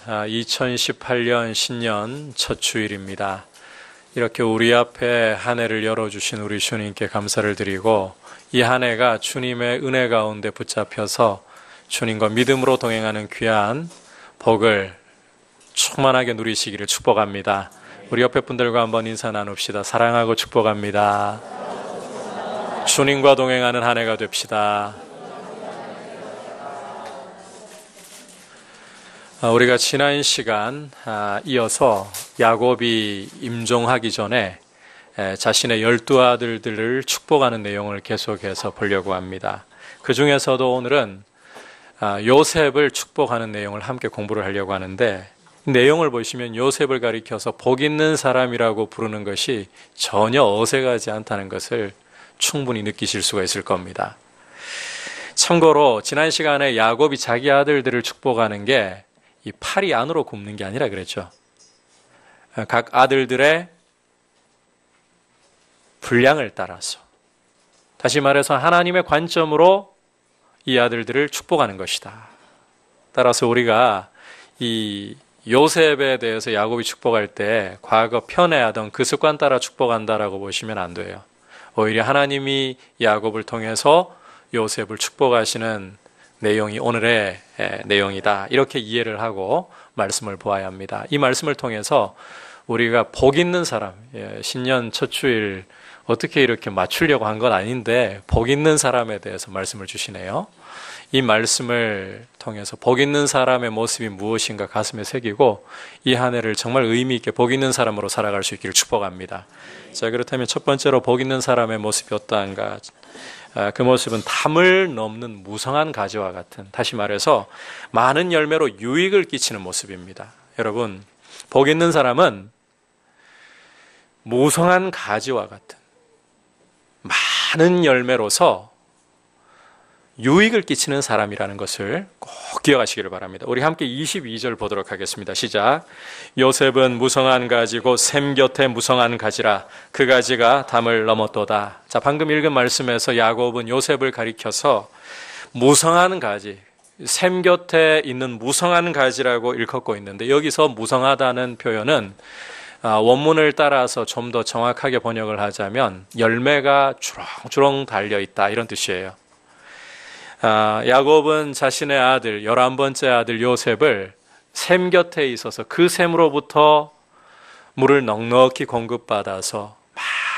2018년 신년 첫 주일입니다. 이렇게 우리 앞에 한 해를 열어주신 우리 주님께 감사를 드리고 이 한 해가 주님의 은혜 가운데 붙잡혀서 주님과 믿음으로 동행하는 귀한 복을 충만하게 누리시기를 축복합니다. 우리 옆에 분들과 한번 인사 나눕시다. 사랑하고 축복합니다. 주님과 동행하는 한 해가 됩시다. 우리가 지난 시간 이어서 야곱이 임종하기 전에 자신의 12아들들을 축복하는 내용을 계속해서 보려고 합니다. 그 중에서도 오늘은 요셉을 축복하는 내용을 함께 공부를 하려고 하는데, 내용을 보시면 요셉을 가리켜서 복 있는 사람이라고 부르는 것이 전혀 어색하지 않다는 것을 충분히 느끼실 수가 있을 겁니다. 참고로 지난 시간에 야곱이 자기 아들들을 축복하는 게 이 팔이 안으로 굽는 게 아니라 그랬죠. 각 아들들의 분량을 따라서, 다시 말해서 하나님의 관점으로 이 아들들을 축복하는 것이다. 따라서 우리가 이 요셉에 대해서 야곱이 축복할 때 과거 편애하던 그 습관 따라 축복한다라고 보시면 안 돼요. 오히려 하나님이 야곱을 통해서 요셉을 축복하시는 내용이 오늘의 내용이다. 이렇게 이해를 하고 말씀을 보아야 합니다. 이 말씀을 통해서 우리가 복 있는 사람, 신년 첫 주일 어떻게 이렇게 맞추려고 한 건 아닌데 복 있는 사람에 대해서 말씀을 주시네요. 이 말씀을 통해서 복 있는 사람의 모습이 무엇인가 가슴에 새기고 이 한 해를 정말 의미 있게 복 있는 사람으로 살아갈 수 있기를 축복합니다. 자, 그렇다면 첫 번째로 복 있는 사람의 모습이 어떠한가? 그 모습은 담을 넘는 무성한 가지와 같은, 다시 말해서 많은 열매로 유익을 끼치는 모습입니다. 여러분, 복 있는 사람은 무성한 가지와 같은 많은 열매로서 유익을 끼치는 사람이라는 것을 꼭 기억하시기를 바랍니다. 우리 함께 22절 보도록 하겠습니다. 시작. 요셉은 무성한 가지고 샘 곁에 무성한 가지라 그 가지가 담을 넘었도다. 자, 방금 읽은 말씀에서 야곱은 요셉을 가리켜서 무성한 가지, 샘 곁에 있는 무성한 가지라고 일컫고 있는데, 여기서 무성하다는 표현은 원문을 따라서 좀 더 정확하게 번역을 하자면 열매가 주렁주렁 달려있다, 이런 뜻이에요. 야곱은 자신의 아들, 11번째 아들 요셉을 샘 곁에 있어서 그 샘으로부터 물을 넉넉히 공급받아서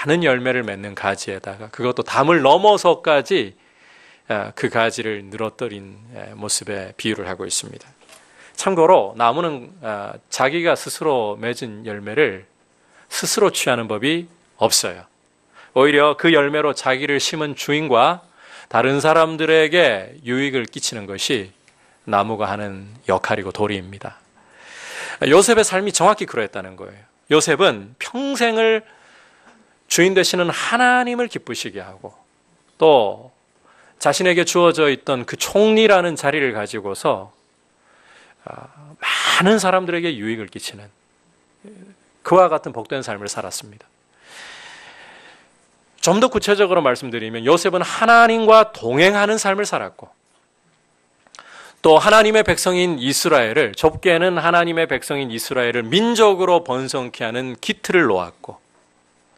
많은 열매를 맺는 가지에다가 그것도 담을 넘어서까지 그 가지를 늘어뜨린 모습에 비유를 하고 있습니다. 참고로 나무는 자기가 스스로 맺은 열매를 스스로 취하는 법이 없어요. 오히려 그 열매로 자기를 심은 주인과 다른 사람들에게 유익을 끼치는 것이 나무가 하는 역할이고 도리입니다. 요셉의 삶이 정확히 그러했다는 거예요. 요셉은 평생을 주인 되시는 하나님을 기쁘시게 하고 또 자신에게 주어져 있던 그 총리라는 자리를 가지고서 많은 사람들에게 유익을 끼치는 그와 같은 복된 삶을 살았습니다. 좀 더 구체적으로 말씀드리면 요셉은 하나님과 동행하는 삶을 살았고, 또 하나님의 백성인 이스라엘을, 좁게는 하나님의 백성인 이스라엘을 민족으로 번성케 하는 기틀을 놓았고,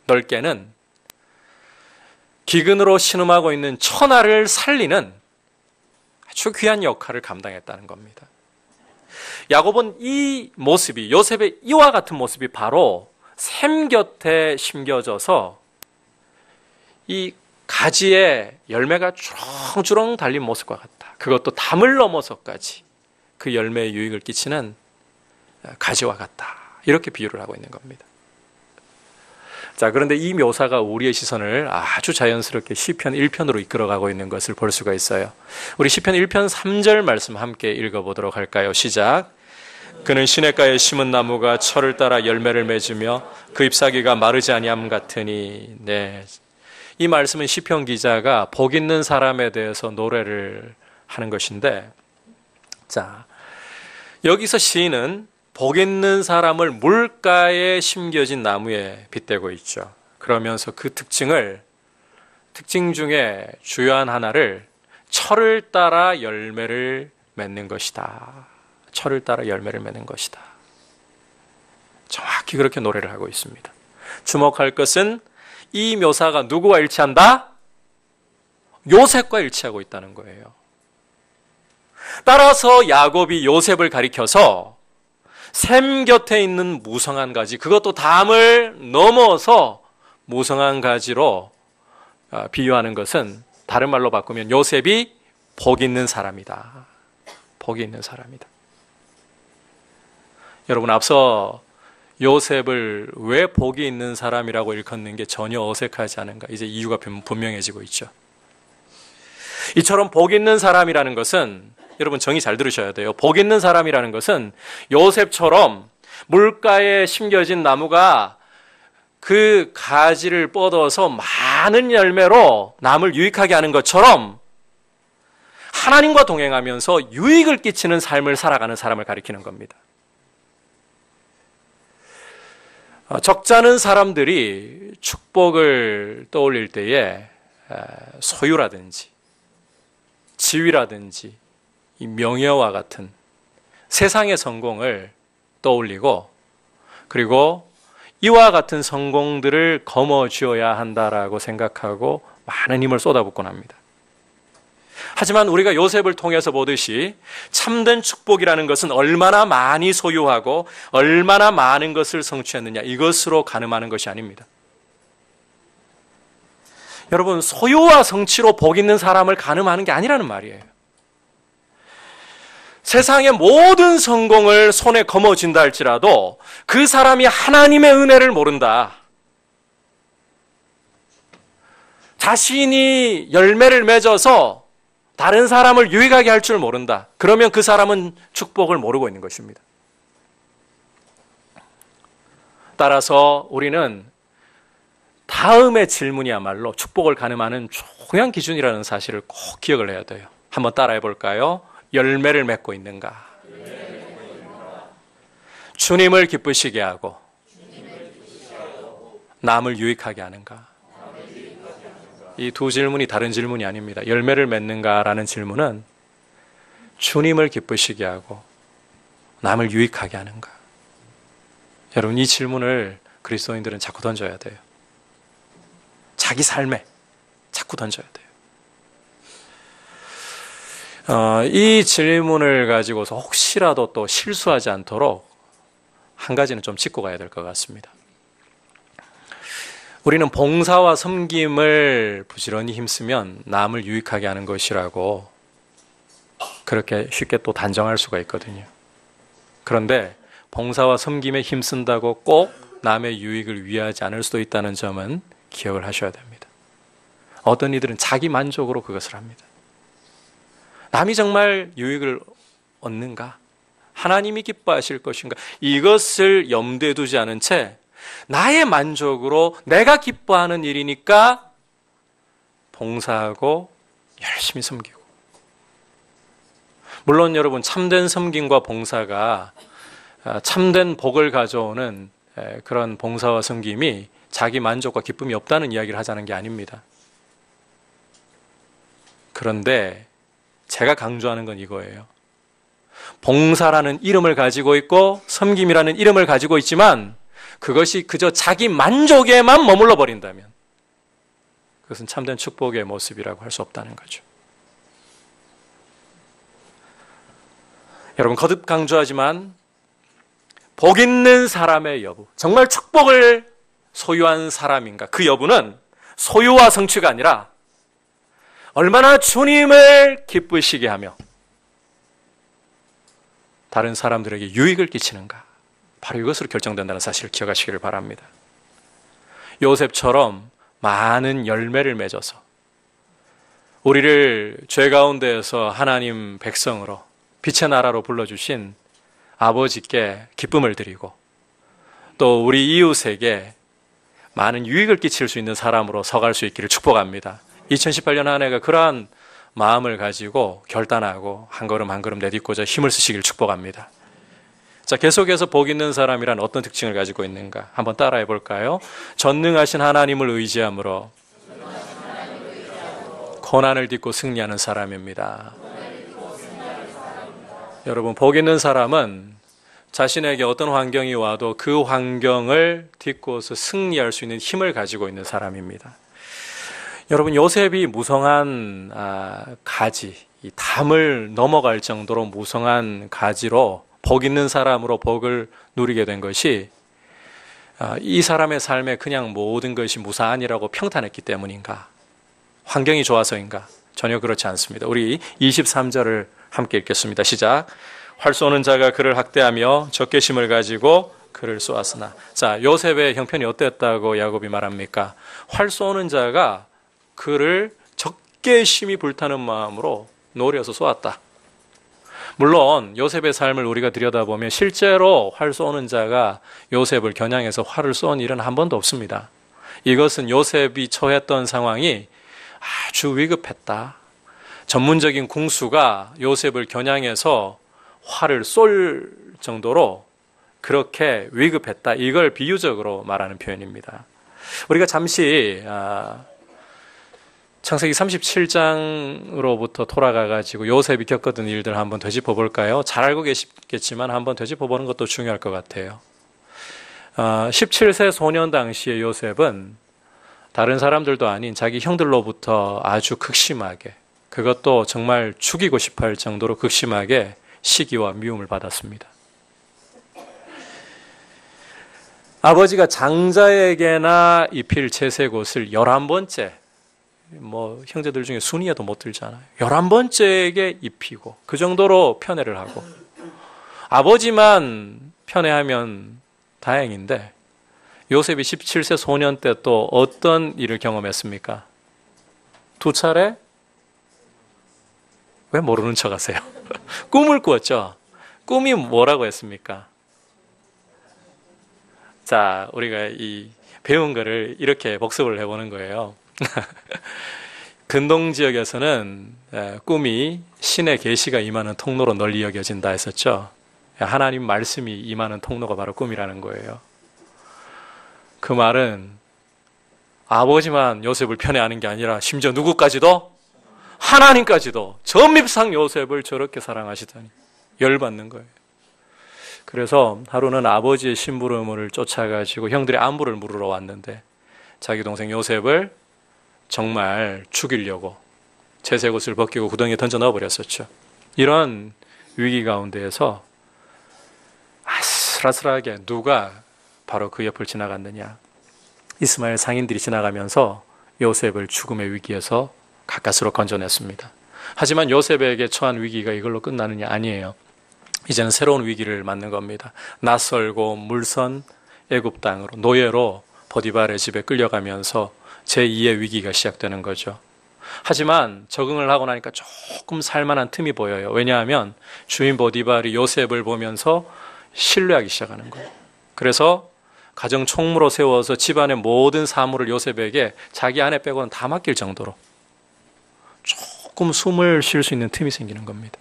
넓게는 기근으로 신음하고 있는 천하를 살리는 아주 귀한 역할을 감당했다는 겁니다. 야곱은 이 모습이, 요셉의 이와 같은 모습이 바로 샘 곁에 심겨져서 이 가지에 열매가 주렁주렁 달린 모습과 같다. 그것도 담을 넘어서까지 그 열매의 유익을 끼치는 가지와 같다. 이렇게 비유를 하고 있는 겁니다. 자, 그런데 이 묘사가 우리의 시선을 아주 자연스럽게 시편 1편으로 이끌어가고 있는 것을 볼 수가 있어요. 우리 시편 1편 3절 말씀 함께 읽어보도록 할까요? 시작. 그는 시냇가에 심은 나무가 철을 따라 열매를 맺으며 그 잎사귀가 마르지 아니함 같으니. 네, 이 말씀은 시편 기자가 복 있는 사람에 대해서 노래를 하는 것인데, 자, 여기서 시인은 복 있는 사람을 물가에 심겨진 나무에 빗대고 있죠. 그러면서 그 특징 중에 주요한 하나를 철을 따라 열매를 맺는 것이다. 철을 따라 열매를 맺는 것이다. 정확히 그렇게 노래를 하고 있습니다. 주목할 것은 이 묘사가 누구와 일치한다? 요셉과 일치하고 있다는 거예요. 따라서 야곱이 요셉을 가리켜서 샘 곁에 있는 무성한 가지, 그것도 담을 넘어서 무성한 가지로 비유하는 것은 다른 말로 바꾸면 요셉이 복 있는 사람이다. 복이 있는 사람이다. 여러분, 앞서 요셉을 왜 복이 있는 사람이라고 일컫는 게 전혀 어색하지 않은가? 이제 이유가 분명해지고 있죠. 이처럼 복 있는 사람이라는 것은, 여러분 정의 잘 들으셔야 돼요. 복 있는 사람이라는 것은 요셉처럼 물가에 심겨진 나무가 그 가지를 뻗어서 많은 열매로 남을 유익하게 하는 것처럼 하나님과 동행하면서 유익을 끼치는 삶을 살아가는 사람을 가리키는 겁니다. 적잖은 사람들이 축복을 떠올릴 때에 소유라든지 지위라든지 이 명예와 같은 세상의 성공을 떠올리고, 그리고 이와 같은 성공들을 거머쥐어야 한다라고 생각하고 많은 힘을 쏟아붓곤 합니다. 하지만 우리가 요셉을 통해서 보듯이 참된 축복이라는 것은 얼마나 많이 소유하고 얼마나 많은 것을 성취했느냐, 이것으로 가늠하는 것이 아닙니다. 여러분, 소유와 성취로 복 있는 사람을 가늠하는 게 아니라는 말이에요. 세상의 모든 성공을 손에 거머쥔다 할지라도 그 사람이 하나님의 은혜를 모른다, 자신이 열매를 맺어서 다른 사람을 유익하게 할 줄 모른다, 그러면 그 사람은 축복을 모르고 있는 것입니다. 따라서 우리는 다음의 질문이야말로 축복을 가늠하는 중요한 기준이라는 사실을 꼭 기억을 해야 돼요. 한번 따라해 볼까요? 열매를 맺고 있는가? 주님을 기쁘시게 하고 남을 유익하게 하는가? 이 두 질문이 다른 질문이 아닙니다. 열매를 맺는가라는 질문은 주님을 기쁘시게 하고 남을 유익하게 하는가? 여러분, 이 질문을 그리스도인들은 자꾸 던져야 돼요. 자기 삶에 자꾸 던져야 돼요. 이 질문을 가지고서 혹시라도 또 실수하지 않도록 한 가지는 좀 짚고 가야 될 것 같습니다. 우리는 봉사와 섬김을 부지런히 힘쓰면 남을 유익하게 하는 것이라고 그렇게 쉽게 또 단정할 수가 있거든요. 그런데 봉사와 섬김에 힘쓴다고 꼭 남의 유익을 위하지 않을 수도 있다는 점은 기억을 하셔야 됩니다. 어떤 이들은 자기 만족으로 그것을 합니다. 남이 정말 유익을 얻는가? 하나님이 기뻐하실 것인가? 이것을 염두에 두지 않은 채 나의 만족으로 내가 기뻐하는 일이니까 봉사하고 열심히 섬기고. 물론 여러분, 참된 섬김과 봉사가 참된 복을 가져오는 그런 봉사와 섬김이 자기 만족과 기쁨이 없다는 이야기를 하자는 게 아닙니다. 그런데 제가 강조하는 건 이거예요. 봉사라는 이름을 가지고 있고 섬김이라는 이름을 가지고 있지만 그것이 그저 자기 만족에만 머물러 버린다면 그것은 참된 축복의 모습이라고 할 수 없다는 거죠. 여러분, 거듭 강조하지만 복 있는 사람의 여부, 정말 축복을 소유한 사람인가, 그 여부는 소유와 성취가 아니라 얼마나 주님을 기쁘시게 하며 다른 사람들에게 유익을 끼치는가, 바로 이것으로 결정된다는 사실을 기억하시기를 바랍니다. 요셉처럼 많은 열매를 맺어서 우리를 죄 가운데에서 하나님 백성으로 빛의 나라로 불러주신 아버지께 기쁨을 드리고 또 우리 이웃에게 많은 유익을 끼칠 수 있는 사람으로 서갈 수 있기를 축복합니다. 2018년 한 해가 그러한 마음을 가지고 결단하고 한 걸음 한 걸음 내딛고자 힘을 쓰시길 축복합니다. 자, 계속해서 복 있는 사람이란 어떤 특징을 가지고 있는가 한번 따라해 볼까요? 전능하신 하나님을 의지함으로 고난을 딛고 승리하는 사람입니다. 여러분, 복 있는 사람은 자신에게 어떤 환경이 와도 그 환경을 딛고서 승리할 수 있는 힘을 가지고 있는 사람입니다. 여러분, 요셉이 무성한 가지, 이 담을 넘어갈 정도로 무성한 가지로 복 있는 사람으로 복을 누리게 된 것이 이 사람의 삶에 그냥 모든 것이 무사안이라고 평탄했기 때문인가? 환경이 좋아서인가? 전혀 그렇지 않습니다. 우리 23절을 함께 읽겠습니다. 시작. 활 쏘는 자가 그를 학대하며 적개심을 가지고 그를 쏘았으나. 자, 요셉의 형편이 어땠다고 야곱이 말합니까? 활 쏘는 자가 그를 적개심이 불타는 마음으로 노려서 쏘았다. 물론 요셉의 삶을 우리가 들여다보면 실제로 활 쏘는 자가 요셉을 겨냥해서 활을 쏜 일은 한 번도 없습니다. 이것은 요셉이 처했던 상황이 아주 위급했다. 전문적인 궁수가 요셉을 겨냥해서 활을 쏠 정도로 그렇게 위급했다. 이걸 비유적으로 말하는 표현입니다. 우리가 잠시 창세기 37장으로부터 돌아가가지고 요셉이 겪었던 일들 한번 되짚어 볼까요? 잘 알고 계시겠지만 한번 되짚어 보는 것도 중요할 것 같아요. 17세 소년 당시의 요셉은 다른 사람들도 아닌 자기 형들로부터 아주 극심하게, 그것도 정말 죽이고 싶어 할 정도로 극심하게 시기와 미움을 받았습니다. 아버지가 장자에게나 입힐 채색옷을 11번째, 형제들 중에 순위에도 못 들잖아요. 11번째에게 입히고 그 정도로 편애를 하고, 아버지만 편애하면 다행인데 요셉이 17세 소년 때 또 어떤 일을 경험했습니까? 2차례? 왜 모르는 척 하세요? 꿈을 꾸었죠. 꿈이 뭐라고 했습니까? 자, 우리가 이 배운 거를 이렇게 복습을 해보는 거예요. 근동 지역에서는 꿈이 신의 계시가 임하는 통로로 널리 여겨진다 했었죠. 하나님 말씀이 임하는 통로가 바로 꿈이라는 거예요. 그 말은 아버지만 요셉을 편애하는 게 아니라 심지어 누구까지도? 하나님까지도 전밉상 요셉을 저렇게 사랑하시다니 열받는 거예요. 그래서 하루는 아버지의 심부름을 쫓아가지고 형들이 안부를 물으러 왔는데 자기 동생 요셉을 정말 죽이려고 채색옷을 벗기고 구덩이에 던져 넣어버렸었죠. 이런 위기 가운데에서 아슬아슬하게 누가 바로 그 옆을 지나갔느냐. 이스마엘 상인들이 지나가면서 요셉을 죽음의 위기에서 가까스로 건져냈습니다. 하지만 요셉에게 처한 위기가 이걸로 끝나느냐? 아니에요. 이제는 새로운 위기를 맞는 겁니다. 낯설고 물선 애굽 땅으로, 노예로 보디발의 집에 끌려가면서 제2의 위기가 시작되는 거죠. 하지만 적응을 하고 나니까 조금 살만한 틈이 보여요. 왜냐하면 주인 보디발이 요셉을 보면서 신뢰하기 시작하는 거예요. 그래서 가정 총무로 세워서 집안의 모든 사물을 요셉에게 자기 아내 빼고는 다 맡길 정도로 조금 숨을 쉴 수 있는 틈이 생기는 겁니다.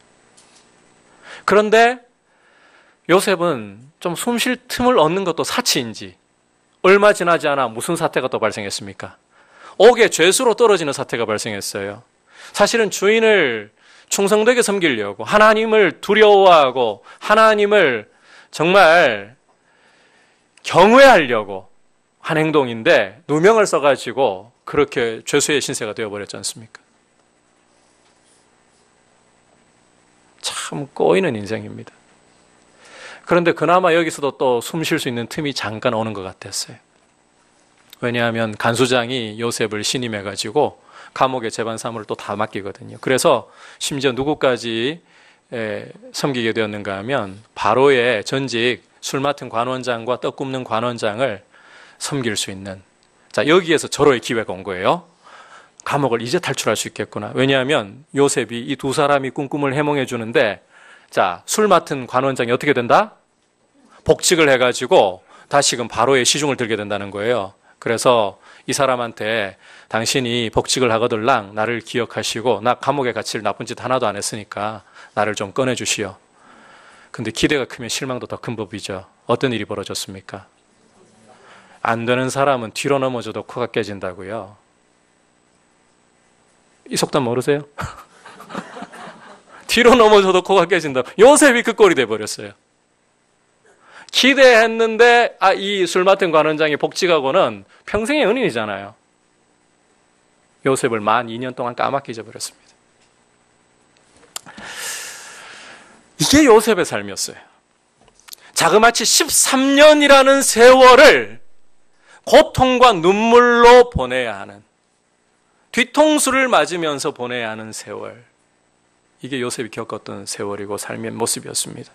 그런데 요셉은 좀 숨 쉴 틈을 얻는 것도 사치인지 얼마 지나지 않아 무슨 사태가 또 발생했습니까? 옥에 죄수로 떨어지는 사태가 발생했어요. 사실은 주인을 충성되게 섬기려고 하나님을 두려워하고 하나님을 정말 경외하려고 한 행동인데 누명을 써가지고 그렇게 죄수의 신세가 되어버렸지 않습니까? 참 꼬이는 인생입니다. 그런데 그나마 여기서도 또 숨 쉴 수 있는 틈이 잠깐 오는 것 같았어요. 왜냐하면 간수장이 요셉을 신임해가지고 감옥의 재반 사물을 또 다 맡기거든요. 그래서 심지어 누구까지 섬기게 되었는가 하면 바로의 전직 술 맡은 관원장과 떡 굽는 관원장을 섬길 수 있는, 자, 여기에서 절호의 기회가 온 거예요. 감옥을 이제 탈출할 수 있겠구나. 왜냐하면 요셉이 이 두 사람이 꿈꿈을 해몽해 주는데, 자, 술 맡은 관원장이 어떻게 된다? 복직을 해가지고 다시금 바로의 시중을 들게 된다는 거예요. 그래서 이 사람한테 당신이 복직을 하거들랑 나를 기억하시고 나 감옥에 갇힐 나쁜 짓 하나도 안 했으니까 나를 좀 꺼내주시오. 근데 기대가 크면 실망도 더 큰 법이죠. 어떤 일이 벌어졌습니까? 안 되는 사람은 뒤로 넘어져도 코가 깨진다고요. 이 속담 모르세요? 뒤로 넘어져도 코가 깨진다. 요셉이 그 꼴이 돼버렸어요. 기대했는데 이 술 맡은 관원장이 복직하고는 평생의 은인이잖아요. 요셉을 만 2년 동안 까맣게 잊어버렸습니다. 이게 요셉의 삶이었어요. 자그마치 13년이라는 세월을 고통과 눈물로 보내야 하는, 뒤통수를 맞으면서 보내야 하는 세월, 이게 요셉이 겪었던 세월이고 삶의 모습이었습니다.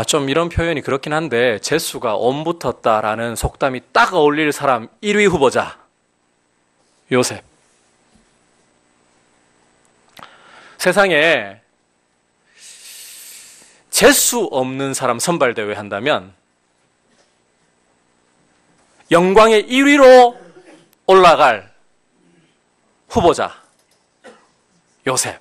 좀 이런 표현이 그렇긴 한데 재수가 옴붙었다라는 속담이 딱 어울릴 사람 1위 후보자 요셉. 세상에 재수 없는 사람 선발대회 한다면 영광의 1위로 올라갈 후보자 요셉.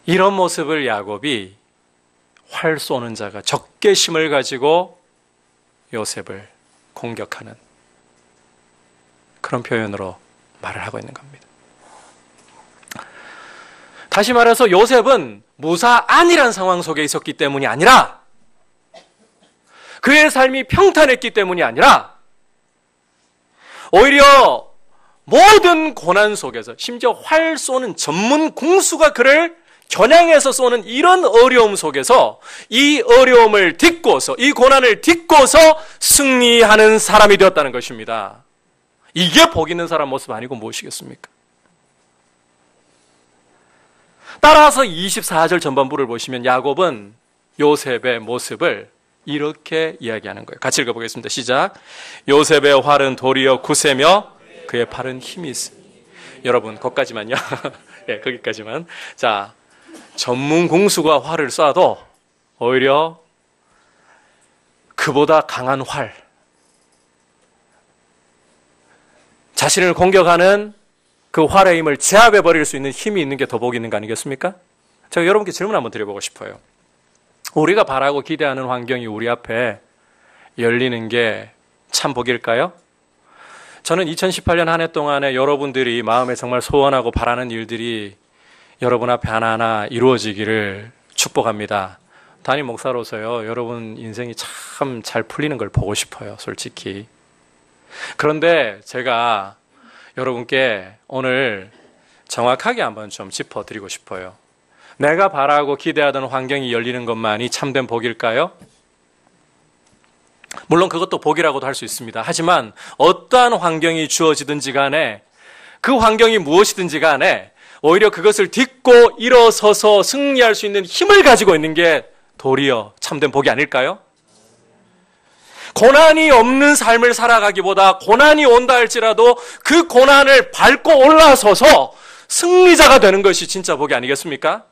이런 모습을 야곱이 활 쏘는 자가 적개심을 가지고 요셉을 공격하는 그런 표현으로 말을 하고 있는 겁니다. 다시 말해서 요셉은 무사안이란 상황 속에 있었기 때문이 아니라, 그의 삶이 평탄했기 때문이 아니라, 오히려 모든 고난 속에서, 심지어 활 쏘는 전문 궁수가 그를 겨냥해서 쏘는 이런 어려움 속에서 이 어려움을 딛고서, 이 고난을 딛고서 승리하는 사람이 되었다는 것입니다. 이게 복 있는 사람 모습 아니고 무엇이겠습니까? 따라서 24절 전반부를 보시면 야곱은 요셉의 모습을 이렇게 이야기하는 거예요. 같이 읽어보겠습니다. 시작. 요셉의 활은 도리어 굳세며 그의 팔은 힘이 있으니. 여러분, 거기까지만요. 네, 거기까지만. 자, 전문 궁수가 활을 쏴도 오히려 그보다 강한 활, 자신을 공격하는 그 활의 힘을 제압해버릴 수 있는 힘이 있는 게 더 복이 있는 거 아니겠습니까? 제가 여러분께 질문 한번 드려보고 싶어요. 우리가 바라고 기대하는 환경이 우리 앞에 열리는 게 참 복일까요? 저는 2018년 한 해 동안에 여러분들이 마음에 정말 소원하고 바라는 일들이 여러분 앞에 하나하나 이루어지기를 축복합니다. 담임 목사로서요, 여러분 인생이 참 잘 풀리는 걸 보고 싶어요, 솔직히. 그런데 제가 여러분께 오늘 정확하게 한번 좀 짚어드리고 싶어요. 내가 바라고 기대하던 환경이 열리는 것만이 참된 복일까요? 물론 그것도 복이라고도 할 수 있습니다. 하지만 어떠한 환경이 주어지든지 간에, 그 환경이 무엇이든지 간에 오히려 그것을 딛고 일어서서 승리할 수 있는 힘을 가지고 있는 게 도리어 참된 복이 아닐까요? 고난이 없는 삶을 살아가기보다 고난이 온다 할지라도 그 고난을 밟고 올라서서 승리자가 되는 것이 진짜 복이 아니겠습니까?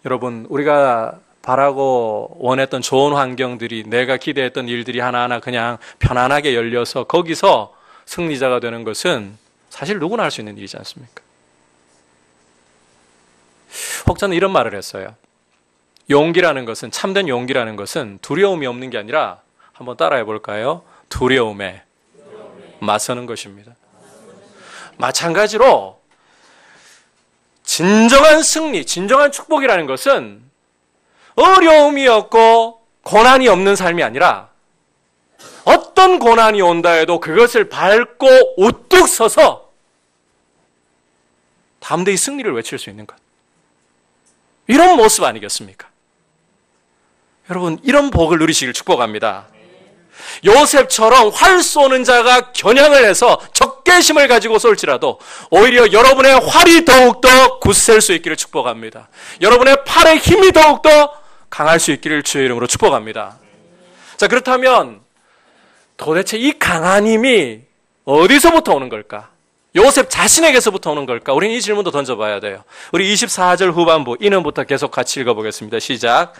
여러분, 우리가 바라고 원했던 좋은 환경들이, 내가 기대했던 일들이 하나하나 그냥 편안하게 열려서 거기서 승리자가 되는 것은 사실 누구나 할 수 있는 일이지 않습니까? 혹 저는 이런 말을 했어요. 용기라는 것은, 참된 용기라는 것은 두려움이 없는 게 아니라, 한번 따라해 볼까요? 두려움에 맞서는 것입니다. 마찬가지로 진정한 승리, 진정한 축복이라는 것은 어려움이 없고 고난이 없는 삶이 아니라, 어떤 고난이 온다 해도 그것을 밟고 우뚝 서서 담대히 승리를 외칠 수 있는 것, 이런 모습 아니겠습니까? 여러분, 이런 복을 누리시길 축복합니다. 요셉처럼 활 쏘는 자가 겨냥을 해서 적개심을 가지고 쏠지라도 오히려 여러분의 활이 더욱더 굳셀 수 있기를 축복합니다. 여러분의 팔의 힘이 더욱더 강할 수 있기를 주의 이름으로 축복합니다. 자, 그렇다면 도대체 이 강한 힘이 어디서부터 오는 걸까? 요셉 자신에게서부터 오는 걸까? 우리는 이 질문도 던져봐야 돼요. 우리 24절 후반부 이는부터 계속 같이 읽어보겠습니다. 시작.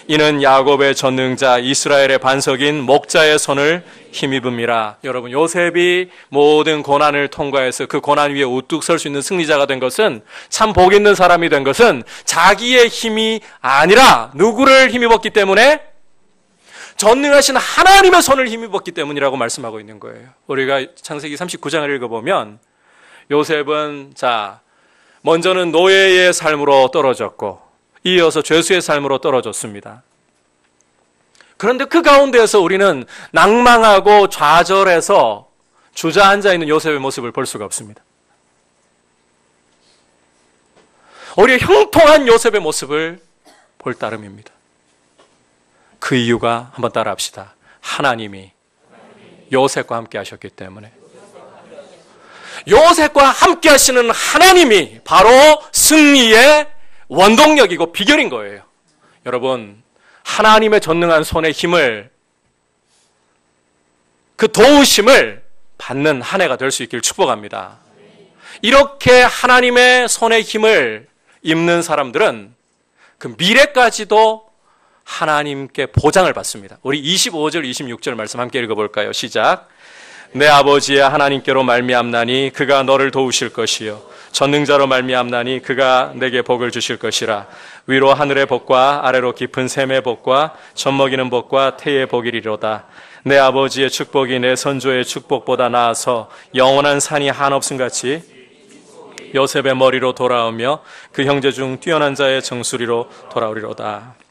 이는 야곱의 전능자 이스라엘의 반석인 목자의 손을 힘입음이라. 여러분, 요셉이 모든 고난을 통과해서 그 고난 위에 우뚝 설 수 있는 승리자가 된 것은, 참 복 있는 사람이 된 것은 자기의 힘이 아니라 누구를 힘입었기 때문에? 전능하신 하나님의 손을 힘입었기 때문이라고 말씀하고 있는 거예요. 우리가 창세기 39장을 읽어보면 요셉은 먼저는 노예의 삶으로 떨어졌고 이어서 죄수의 삶으로 떨어졌습니다. 그런데 그 가운데에서 우리는 낭망하고 좌절해서 주저앉아 있는 요셉의 모습을 볼 수가 없습니다. 오히려 형통한 요셉의 모습을 볼 따름입니다. 그 이유가 한번 따라합시다. 하나님이 요셉과 함께 하셨기 때문에. 요셉과 함께 하시는 하나님이 바로 승리의 원동력이고 비결인 거예요. 여러분, 하나님의 전능한 손의 힘을, 그 도우심을 받는 한 해가 될 수 있기를 축복합니다. 이렇게 하나님의 손의 힘을 입는 사람들은 그 미래까지도 하나님께 보장을 받습니다. 우리 25절, 26절 말씀 함께 읽어볼까요? 시작. 내 아버지의 하나님께로 말미암나니 그가 너를 도우실 것이요 전능자로 말미암나니 그가 내게 복을 주실 것이라. 위로 하늘의 복과 아래로 깊은 샘의 복과 젖먹이는 복과 태의 복이리로다. 내 아버지의 축복이 내 선조의 축복보다 나아서 영원한 산이 한없음같이 요셉의 머리로 돌아오며 그 형제 중 뛰어난 자의 정수리로 돌아오리로다.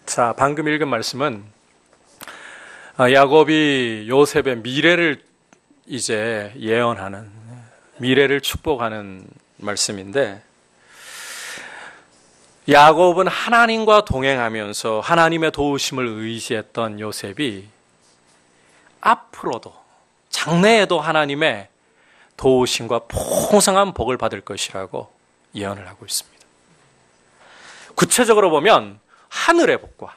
자, 방금 읽은 말씀은 야곱이 요셉의 미래를 이제 예언하는, 미래를 축복하는 말씀인데, 야곱은 하나님과 동행하면서 하나님의 도우심을 의지했던 요셉이 앞으로도 장래에도 하나님의 도우심과 풍성한 복을 받을 것이라고 예언을 하고 있습니다. 구체적으로 보면 하늘의 복과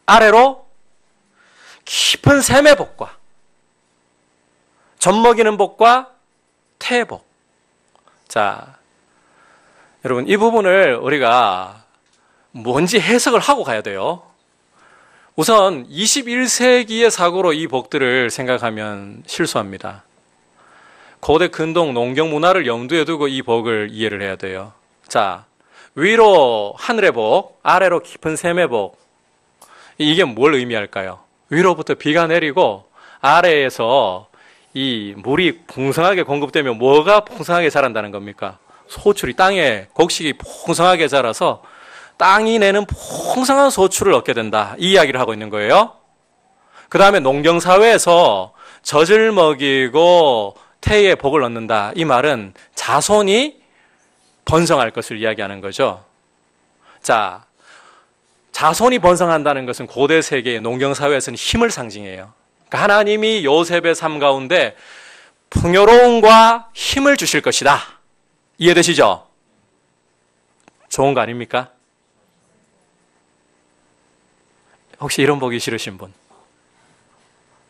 아래로 깊은 샘의 복과 젖먹이는 복과 태의 복. 자, 여러분, 이 부분을 우리가 뭔지 해석을 하고 가야 돼요. 우선 21세기의 사고로 이 복들을 생각하면 실수합니다. 고대 근동 농경 문화를 염두에 두고 이 복을 이해를 해야 돼요. 자, 위로 하늘의 복, 아래로 깊은 샘의 복. 이게 뭘 의미할까요? 위로부터 비가 내리고 아래에서 이 물이 풍성하게 공급되면 뭐가 풍성하게 자란다는 겁니까? 소출이, 땅에 곡식이 풍성하게 자라서 땅이 내는 풍성한 소출을 얻게 된다. 이 이야기를 하고 있는 거예요. 그 다음에 농경사회에서 젖을 먹이고 태의 복을 얻는다. 이 말은 자손이 번성할 것을 이야기하는 거죠. 자, 자손이 번성한다는 것은 고대 세계의 농경사회에서는 힘을 상징해요. 그러니까 하나님이 요셉의 삶 가운데 풍요로움과 힘을 주실 것이다. 이해되시죠? 좋은 거 아닙니까? 혹시 이런 복이 싫으신 분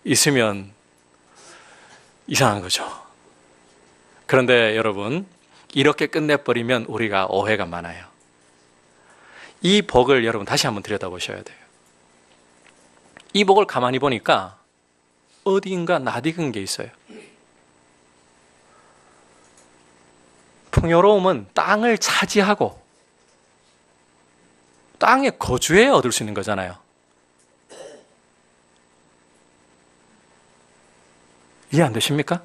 있으면 이상한 거죠. 그런데 여러분, 이렇게 끝내버리면 우리가 오해가 많아요. 이 복을 여러분 다시 한번 들여다보셔야 돼요. 이 복을 가만히 보니까 어디인가 낯익은 게 있어요. 풍요로움은 땅을 차지하고 땅에 거주해 얻을 수 있는 거잖아요. 이해 안 되십니까?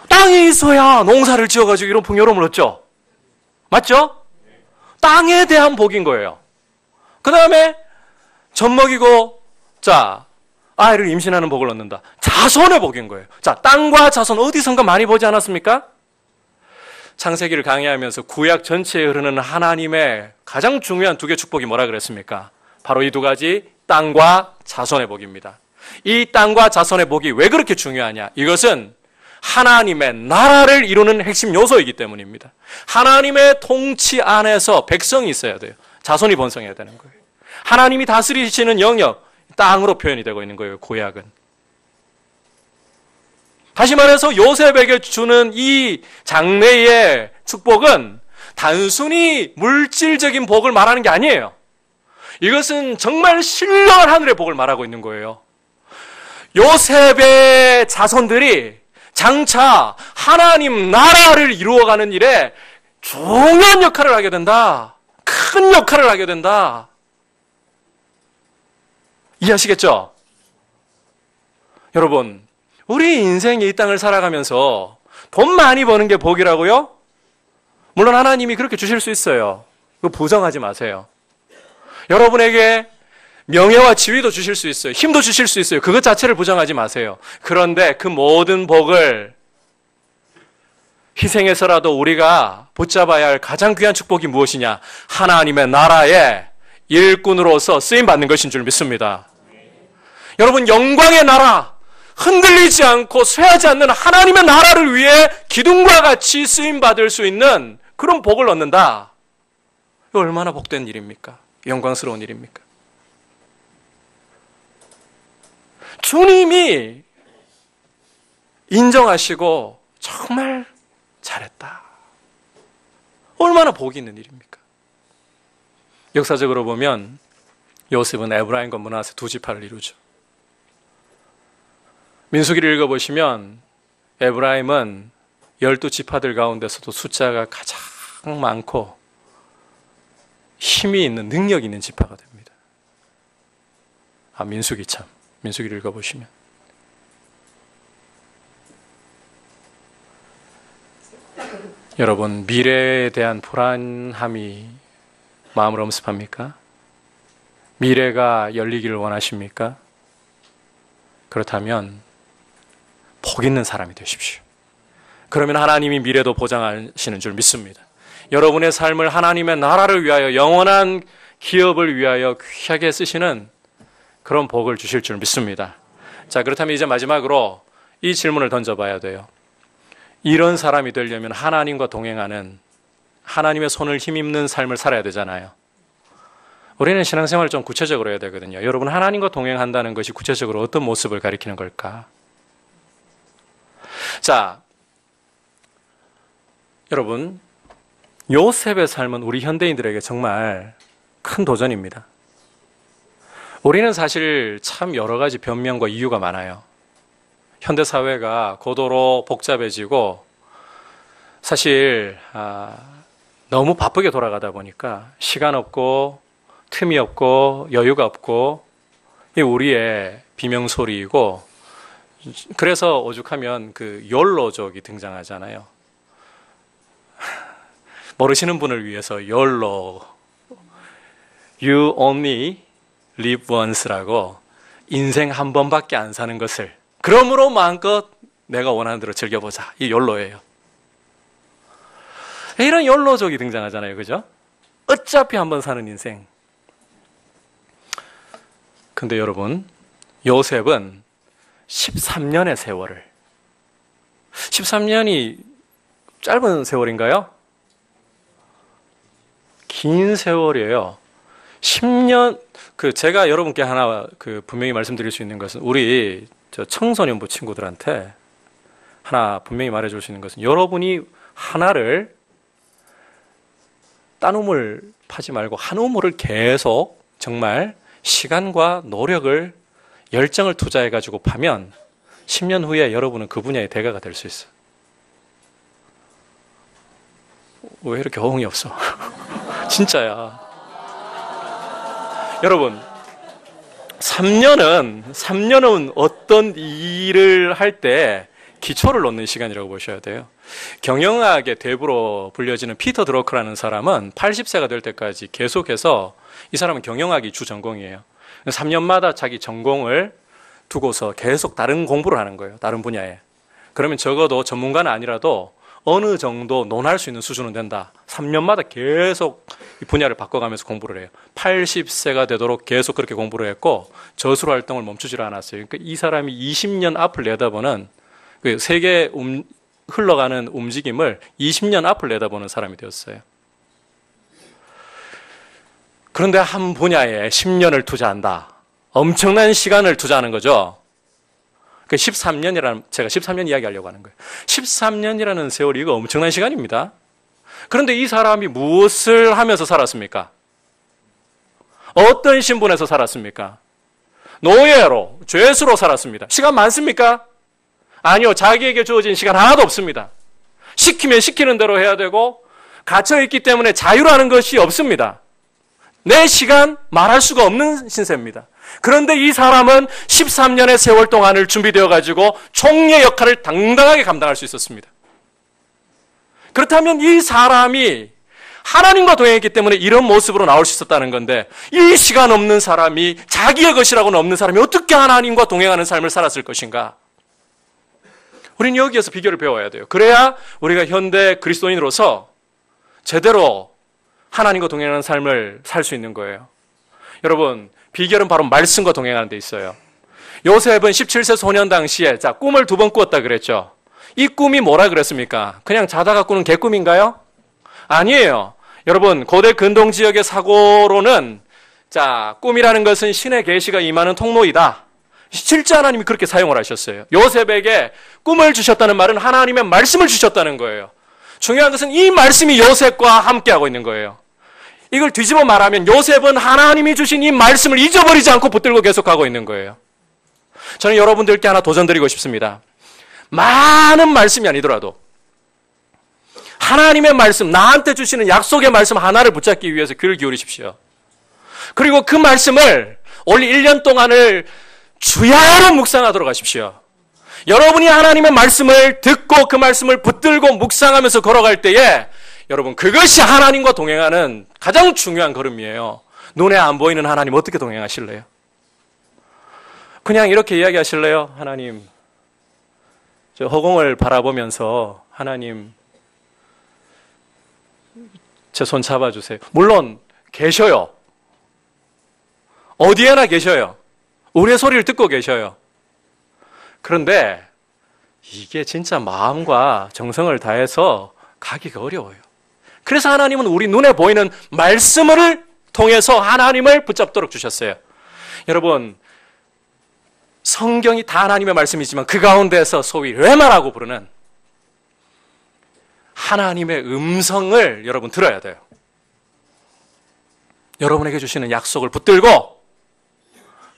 땅이 있어야 농사를 지어가지고 이런 풍요로움을 얻죠. 맞죠? 땅에 대한 복인 거예요. 그 다음에 젖먹이고 아이를 임신하는 복을 얻는다. 자손의 복인 거예요. 자, 땅과 자손 어디선가 많이 보지 않았습니까? 창세기를 강의하면서 구약 전체에 흐르는 하나님의 가장 중요한 두 개 축복이 뭐라 그랬습니까? 바로 이 두 가지, 땅과 자손의 복입니다. 이 땅과 자손의 복이 왜 그렇게 중요하냐? 이것은 하나님의 나라를 이루는 핵심 요소이기 때문입니다. 하나님의 통치 안에서 백성이 있어야 돼요. 자손이 번성해야 되는 거예요. 하나님이 다스리시는 영역, 땅으로 표현이 되고 있는 거예요, 구약은. 다시 말해서 요셉에게 주는 이 장래의 축복은 단순히 물질적인 복을 말하는 게 아니에요. 이것은 정말 신령한 하늘의 복을 말하고 있는 거예요. 요셉의 자손들이 장차 하나님 나라를 이루어가는 일에 중요한 역할을 하게 된다. 큰 역할을 하게 된다. 이해하시겠죠? 여러분, 우리 인생이 이 땅을 살아가면서 돈 많이 버는 게 복이라고요? 물론 하나님이 그렇게 주실 수 있어요. 그거 부정하지 마세요. 여러분에게 명예와 지위도 주실 수 있어요. 힘도 주실 수 있어요. 그것 자체를 부정하지 마세요. 그런데 그 모든 복을 희생해서라도 우리가 붙잡아야 할 가장 귀한 축복이 무엇이냐? 하나님의 나라의 일꾼으로서 쓰임받는 것인 줄 믿습니다. 여러분, 영광의 나라, 흔들리지 않고 쇠하지 않는 하나님의 나라를 위해 기둥과 같이 쓰임받을 수 있는 그런 복을 얻는다. 이거 얼마나 복된 일입니까? 영광스러운 일입니까? 주님이 인정하시고 정말 잘했다. 얼마나 복이 있는 일입니까? 역사적으로 보면 요셉은 에브라임과 므낫세 두 지파를 이루죠. 민수기를 읽어보시면 에브라임은 12지파들 가운데서도 숫자가 가장 많고 힘이 있는, 능력이 있는 지파가 됩니다. 민수기를 읽어보시면. 여러분, 미래에 대한 불안함이 마음을 엄습합니까? 미래가 열리기를 원하십니까? 그렇다면 복 있는 사람이 되십시오. 그러면 하나님이 미래도 보장하시는 줄 믿습니다. 여러분의 삶을 하나님의 나라를 위하여, 영원한 기업을 위하여 귀하게 쓰시는 그런 복을 주실 줄 믿습니다. 자, 그렇다면 이제 마지막으로 이 질문을 던져봐야 돼요. 이런 사람이 되려면 하나님과 동행하는, 하나님의 손을 힘입는 삶을 살아야 되잖아요. 우리는 신앙생활을 좀 구체적으로 해야 되거든요. 여러분, 하나님과 동행한다는 것이 구체적으로 어떤 모습을 가리키는 걸까? 자, 여러분, 요셉의 삶은 우리 현대인들에게 정말 큰 도전입니다. 우리는 사실 참 여러 가지 변명과 이유가 많아요. 현대사회가 고도로 복잡해지고 사실 너무 바쁘게 돌아가다 보니까 시간 없고 틈이 없고 여유가 없고 이게 우리의 비명소리이고, 그래서 오죽하면 그 욜로족이 등장하잖아요. 모르시는 분을 위해서 욜로, You only live once라고, 인생 한 번밖에 안 사는 것을 그러므로 마음껏 내가 원하는 대로 즐겨보자. 이 욜로예요. 이런 욜로족이 등장하잖아요. 그죠? 어차피 한 번 사는 인생. 근데 여러분, 요셉은 13년의 세월을, 13년이 짧은 세월인가요? 긴 세월이에요. 10년, 제가 여러분께 하나 분명히 말씀드릴 수 있는 것은, 우리 청소년부 친구들한테 하나 분명히 말해줄 수 있는 것은, 여러분이 하나를 딴 우물 파지 말고 한 우물을 계속 정말 시간과 노력을, 열정을 투자해가지고 파면 10년 후에 여러분은 그 분야의 대가가 될 수 있어요. 왜 이렇게 호응이 없어? 진짜야. 여러분, 3년은 어떤 일을 할 때 기초를 놓는 시간이라고 보셔야 돼요. 경영학의 대부로 불려지는 피터 드러커라는 사람은 80세가 될 때까지 계속해서, 이 사람은 경영학이 주 전공이에요. 3년마다 자기 전공을 두고서 계속 다른 공부를 하는 거예요. 다른 분야에. 그러면 적어도 전문가는 아니라도 어느 정도 논할 수 있는 수준은 된다. 3년마다 계속 이 분야를 바꿔가면서 공부를 해요. 80세가 되도록 계속 그렇게 공부를 했고 저술 활동을 멈추질 않았어요. 그러니까 이 사람이 20년 앞을 내다보는, 세계 흘러가는 움직임을 20년 앞을 내다보는 사람이 되었어요. 그런데 한 분야에 10년을 투자한다. 엄청난 시간을 투자하는 거죠. 그 13년이라는, 제가 13년 이야기하려고 하는 거예요. 13년이라는 세월이 이거 엄청난 시간입니다. 그런데 이 사람이 무엇을 하면서 살았습니까? 어떤 신분에서 살았습니까? 노예로, 죄수로 살았습니다. 시간 많습니까? 아니요. 자기에게 주어진 시간 하나도 없습니다. 시키면 시키는 대로 해야 되고 갇혀있기 때문에 자유라는 것이 없습니다. 내 시간 말할 수가 없는 신세입니다. 그런데 이 사람은 13년의 세월 동안을 준비되어 가지고 총리의 역할을 당당하게 감당할 수 있었습니다. 그렇다면 이 사람이 하나님과 동행했기 때문에 이런 모습으로 나올 수 있었다는 건데, 이 시간 없는 사람이, 자기의 것이라고는 없는 사람이 어떻게 하나님과 동행하는 삶을 살았을 것인가? 우리는 여기에서 비결을 배워야 돼요. 그래야 우리가 현대 그리스도인으로서 제대로 하나님과 동행하는 삶을 살 수 있는 거예요. 여러분, 비결은 바로 말씀과 동행하는 데 있어요. 요셉은 17세 소년 당시에 꿈을 2번 꾸었다 그랬죠. 이 꿈이 뭐라 그랬습니까? 그냥 자다가 꾸는 개꿈인가요? 아니에요. 여러분, 고대 근동 지역의 사고로는 꿈이라는 것은 신의 계시가 임하는 통로이다. 실제 하나님이 그렇게 사용을 하셨어요. 요셉에게 꿈을 주셨다는 말은 하나님의 말씀을 주셨다는 거예요. 중요한 것은 이 말씀이 요셉과 함께하고 있는 거예요. 이걸 뒤집어 말하면 요셉은 하나님이 주신 이 말씀을 잊어버리지 않고 붙들고 계속하고 있는 거예요. 저는 여러분들께 하나 도전드리고 싶습니다. 많은 말씀이 아니더라도 하나님의 말씀, 나한테 주시는 약속의 말씀 하나를 붙잡기 위해서 귀를 기울이십시오. 그리고 그 말씀을 올 1년 동안을 주야로 묵상하도록 하십시오. 여러분이 하나님의 말씀을 듣고 그 말씀을 붙들고 묵상하면서 걸어갈 때에 여러분, 그것이 하나님과 동행하는 가장 중요한 걸음이에요. 눈에 안 보이는 하나님 어떻게 동행하실래요? 그냥 이렇게 이야기하실래요? 하나님, 저 허공을 바라보면서 하나님, 제 손 잡아주세요. 물론 계셔요. 어디에나 계셔요. 우리의 소리를 듣고 계셔요. 그런데 이게 진짜 마음과 정성을 다해서 가기가 어려워요. 그래서 하나님은 우리 눈에 보이는 말씀을 통해서 하나님을 붙잡도록 주셨어요. 여러분, 성경이 다 하나님의 말씀이지만 그 가운데서 소위 레마라고 부르는 하나님의 음성을 여러분 들어야 돼요. 여러분에게 주시는 약속을 붙들고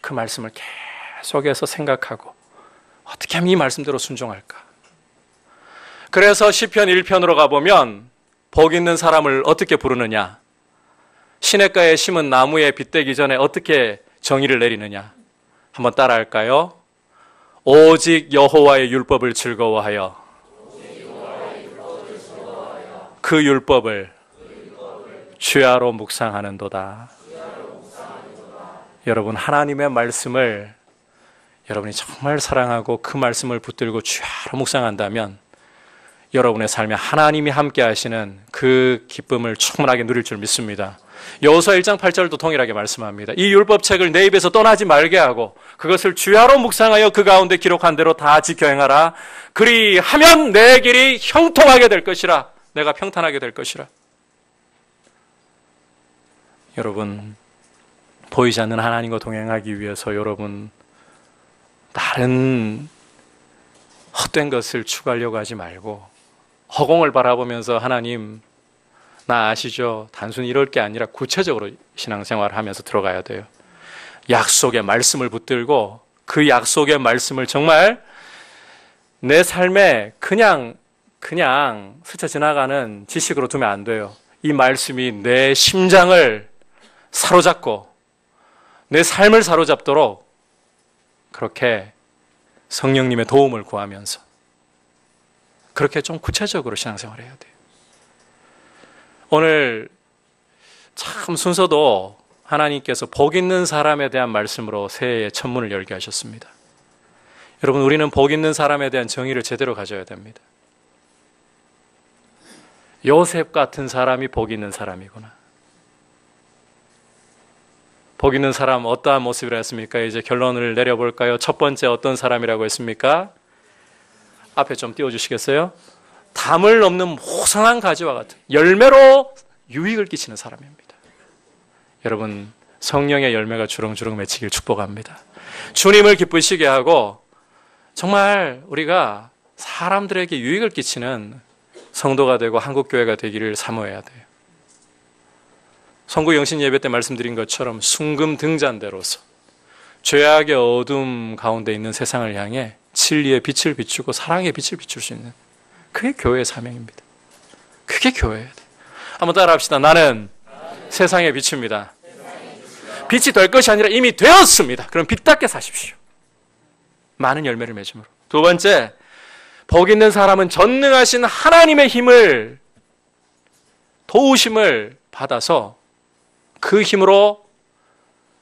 그 말씀을 계속해서 생각하고 어떻게 하면 이 말씀대로 순종할까? 그래서 시편 1편으로 가보면 복 있는 사람을 어떻게 부르느냐? 시냇가에 심은 나무에 빗대기 전에 어떻게 정의를 내리느냐? 한번 따라할까요? 오직 여호와의 율법을 즐거워하여 그 율법을 주야로 묵상하는도다. 여러분, 하나님의 말씀을 여러분이 정말 사랑하고 그 말씀을 붙들고 주야로 묵상한다면 여러분의 삶에 하나님이 함께 하시는 그 기쁨을 충분하게 누릴 줄 믿습니다. 여호수아 1장 8절도 동일하게 말씀합니다. 이 율법책을 내 입에서 떠나지 말게 하고 그것을 주야로 묵상하여 그 가운데 기록한 대로 다 지켜 행하라. 그리하면 내 길이 형통하게 될 것이라. 내가 평탄하게 될 것이라. 여러분, 보이지 않는 하나님과 동행하기 위해서 여러분 다른 헛된 것을 추구하려고 하지 말고 허공을 바라보면서 하나님, 나 아시죠? 단순히 이럴 게 아니라 구체적으로 신앙생활을 하면서 들어가야 돼요. 약속의 말씀을 붙들고 그 약속의 말씀을 정말 내 삶에 그냥 스쳐 지나가는 지식으로 두면 안 돼요. 이 말씀이 내 심장을 사로잡고 내 삶을 사로잡도록 그렇게 성령님의 도움을 구하면서 그렇게 좀 구체적으로 신앙생활을 해야 돼요. 오늘 참 순서도 하나님께서 복 있는 사람에 대한 말씀으로 새해의 첫문을 열게 하셨습니다. 여러분, 우리는 복 있는 사람에 대한 정의를 제대로 가져야 됩니다. 요셉 같은 사람이 복 있는 사람이구나. 복 있는 사람 어떠한 모습이라 했습니까? 이제 결론을 내려볼까요? 첫 번째 어떤 사람이라고 했습니까? 앞에 좀 띄워주시겠어요? 담을 넘는 모성한 가지와 같은 열매로 유익을 끼치는 사람입니다. 여러분, 성령의 열매가 주렁주렁 맺히길 축복합니다. 주님을 기쁘시게 하고 정말 우리가 사람들에게 유익을 끼치는 성도가 되고 한국교회가 되기를 사모해야 돼요. 성구 영신 예배 때 말씀드린 것처럼 순금 등잔대로서 죄악의 어둠 가운데 있는 세상을 향해 진리의 빛을 비추고 사랑의 빛을 비출 수 있는, 그게 교회의 사명입니다. 그게 교회예요. 한번 따라 합시다. 나는 세상의 빛입니다. 빛이 될 것이 아니라 이미 되었습니다. 그럼 빛답게 사십시오. 많은 열매를 맺음으로. 두 번째, 복 있는 사람은 전능하신 하나님의 힘을, 도우심을 받아서 그 힘으로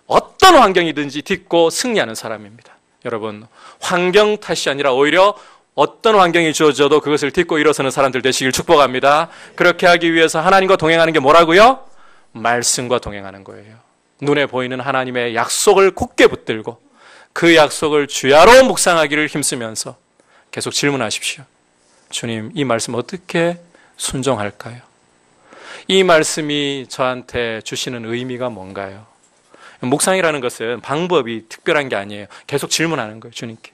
어떤 환경이든지 딛고 승리하는 사람입니다. 여러분, 환경 탓이 아니라 오히려 어떤 환경이 주어져도 그것을 딛고 일어서는 사람들 되시길 축복합니다. 그렇게 하기 위해서 하나님과 동행하는 게 뭐라고요? 말씀과 동행하는 거예요. 눈에 보이는 하나님의 약속을 굳게 붙들고 그 약속을 주야로 묵상하기를 힘쓰면서 계속 질문하십시오. 주님, 이 말씀 어떻게 순종할까요? 이 말씀이 저한테 주시는 의미가 뭔가요? 묵상이라는 것은 방법이 특별한 게 아니에요. 계속 질문하는 거예요, 주님께.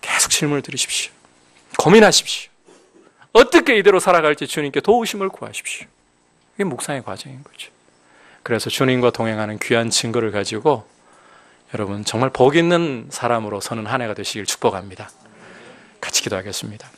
계속 질문을 드리십시오. 고민하십시오. 어떻게 이대로 살아갈지 주님께 도우심을 구하십시오. 이게 묵상의 과정인 거죠. 그래서 주님과 동행하는 귀한 증거를 가지고 여러분 정말 복 있는 사람으로 서는 한 해가 되시길 축복합니다. 같이 기도하겠습니다.